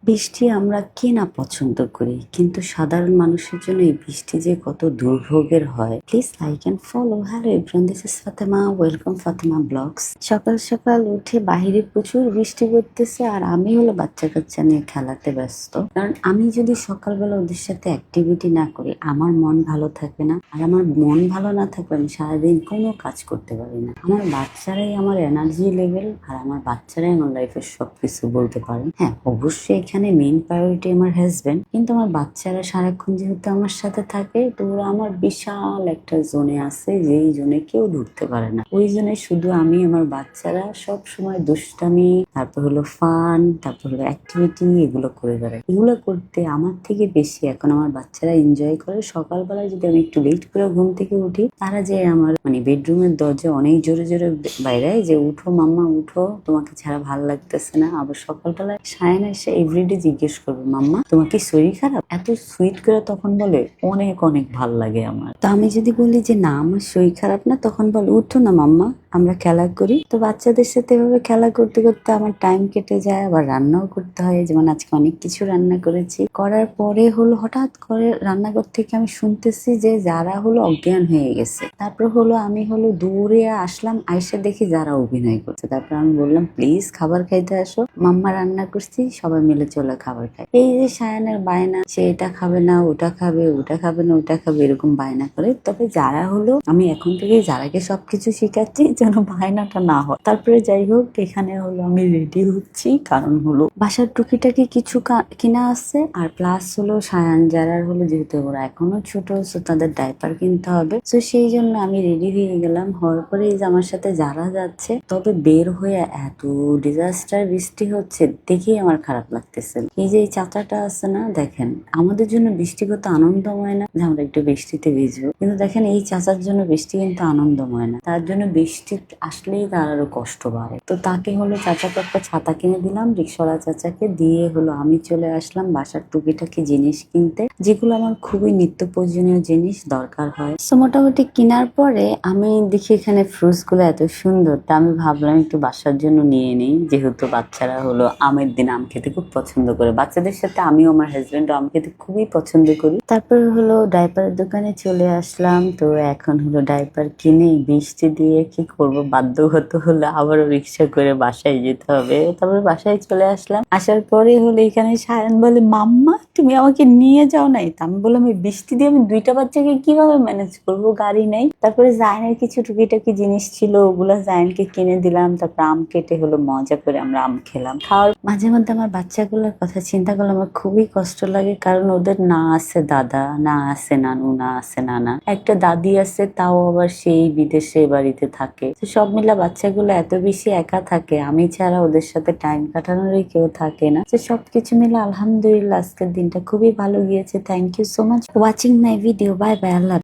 বৃষ্টি আমরা কে না পছন্দ করি, কিন্তু সাধারণ মানুষের জন্য এই বৃষ্টি যে কত দুর্ভোগের হয়। Please like and follow. Hello everyone, this is Fatema, welcome Fatema blogs. সকাল সকাল উঠে বাহিরে প্রচুর বৃষ্টি পড়তেছে, আর আমি হলো বাচ্চা কাচ্চা নিয়ে খেলাতে ব্যস্ত। কারণ আমি যদি সকালবেলা ওদের সাথে অ্যাক্টিভিটি না করি, আমার মন ভালো থাকে না। আর আমার মন ভালো না থাকলে আমি সারাদিন কোনো কাজ করতে পারি না। আমার বাচ্চারাই আমার এনার্জি লেভেল, আর আমার বাচ্চারাই আমার লাইফের সবকিছু বলতে পারেন। হ্যাঁ, অবশ্যই এখানে মেইন প্রায়োরিটি আমার হাজবেন্ড, কিন্তু আমার বাচ্চারা সারাক্ষণ যেহেতু আমার সাথে থাকে, তো ওরা আমার বিশাল একটা জোনে আছে, যেই জোনে কেউ ঢুকতে পারে না। ওই জোনে শুধু আমি, আমার বাচ্চারা সব সময় দুষ্টামি, তারপর হলো ফান, তারপর হলো অ্যাক্টিভিটি, এগুলো করে বেড়ায়। এগুলো করতে আমার থেকে বেশি এখন আমার বাচ্চারা এনজয় করে। সকালবেলায় যদি আমি একটু লেট করে ঘুম থেকে উঠি, তারা যে আমার বেডরুমের দরজা অনেক জোরে জোরে বাইরায় যে, উঠো মাম্মা উঠো, তোমাকে ছাড়া ভাল লাগতেছে না। আবার সকালবেলায় সায়ন এসে এভরিডে জিজ্ঞেস করবে, মাম্মা তোমার কি শরীর খারাপ? এত সুইট করে তখন বলে, অনেক অনেক ভাল লাগে আমার। তো আমি যদি বলি যে না আমার শরীর খারাপ না, তখন বলে উঠো না মাম্মা, আমরা খেলা করি। তো বাচ্চাদের সাথে এভাবে খেলা করতে করতে আমার টাইম কেটে যায়। আবার রান্নাও করতে হয়, যেমন আজকে অনেক কিছু রান্না করেছি। করার পরে হলো হঠাৎ করে রান্নাঘর থেকে আমি শুনতেছি যে যারা হলো অজ্ঞান হয়ে গেছে। তারপর হলো আমি হলো দৌড়ে আসলাম, আয়সা দেখি যারা অভিনয় করছে। তারপর আমি বললাম, প্লিজ খাবার খাইতে আসো, মাম্মা রান্না করছি, সবাই মিলে চলে খাবার খাই। এই যে সায়ানের বায়না, সে এটা খাবে না, ওটা খাবে, ওটা খাবে না, ওটা খাবে, এরকম বায়না করে। তবে যারা হলো, আমি এখন থেকে যারাকে সবকিছু শিখাচ্ছি যেন বায়নাটা না হয়। তারপরে যাই হোক, এখানে হলো আমি রেডি হচ্ছি, কারণ হলো বাসার টুকিটাকি কিছু কিনা আছে, আর প্লাস হলো সায়ান যারা হলো, যেহেতু ওরা এখনো ছোট, সো তাদের ডাইপার কিনতে হবে। তো সেই জন্য আমি রেডি হয়ে গেলাম। হওয়ার পরে এই যে আমার সাথে যারা যাচ্ছে, তবে বের হয়ে এত ডিজাস্টার বৃষ্টি হচ্ছে দেখেই আমার খারাপ লাগতেছে। এই যে এই চাচাটা আছে না, দেখেন আমাদের জন্য বৃষ্টি কত আনন্দময় না, যে আমরা একটু বৃষ্টিতে ভিজবো, কিন্তু দেখেন এই চাচার জন্য বৃষ্টি কিন্তু আনন্দময় না, তার জন্য বৃষ্টি আসলেই তার আরো কষ্ট বাড়ে। তো তাকে হলো চাচাকে একটা ছাতা কিনে দিলাম, রিক্সাওয়ালা চাচাকে দিয়ে হলো আমি চলে আসলাম বাসার টুকিটাকি জিনিস কিনতে, যেগুলো আমার খুবই নিত্য প্রয়োজনীয় জিনিস দরকার হয়। তো মোটামুটি কেনার পরে আমি দেখি এখানে ফ্রুটস গুলো এত সুন্দর, তা আমি ভাবলাম একটু বাসার জন্য নিয়ে নিই, যেহেতু বাচ্চারা হলো আমের দিন আম খেতে খুব পছন্দ করে। বাচ্চাদের সাথে আমিও, আমার হাজবেন্ড আম খেতে খুবই পছন্দ করি। তারপর হলো ডাইপারের দোকানে চলে আসলাম। তো এখন হলো ডাইপার কিনে বৃষ্টি দিয়ে কি করব, বাধ্যগত হলো আবারও রিক্সা করে বাসায় যেতে হবে। তারপর বাসায় চলে আসলাম। আসার পরে হলো এখানে সায়ন বলে, মাম্মা তুমি আমাকে নিয়ে যাও নাই? তা আমি বললাম, এই বৃষ্টি দিয়ে আমি দুইটা বাচ্চাকে কিভাবে ম্যানেজ করবো, গাড়ি নেই। তারপরে জায়নের কিছু টুকিটাকি জিনিস ছিল, ওগুলা জায়নকে কিনে দিলাম। তারপর আম কেটে হলো মজা করে আমরা আম খেলাম। খাওয়ার মাঝে মধ্যে আমার বাচ্চাগুলোর কথা চিন্তা করলে আমার খুবই কষ্ট লাগে, কারণ ওদের না আছে দাদা, না আছে নানু, না আছে নানা। একটা দাদি আছে, তাও আবার সেই বিদেশে বাড়িতে থাকে। তো সব মিলা বাচ্চাগুলো এত বেশি একা থাকে, আমি ছাড়া ওদের সাথে টাইম কাটানোরই কেউ থাকে না। তো সবকিছু মিলে আলহামদুলিল্লাহ আজকের দিনটা খুবই ভালো গিয়েছে। Thank you so much watching my video. Bye bye, Allah.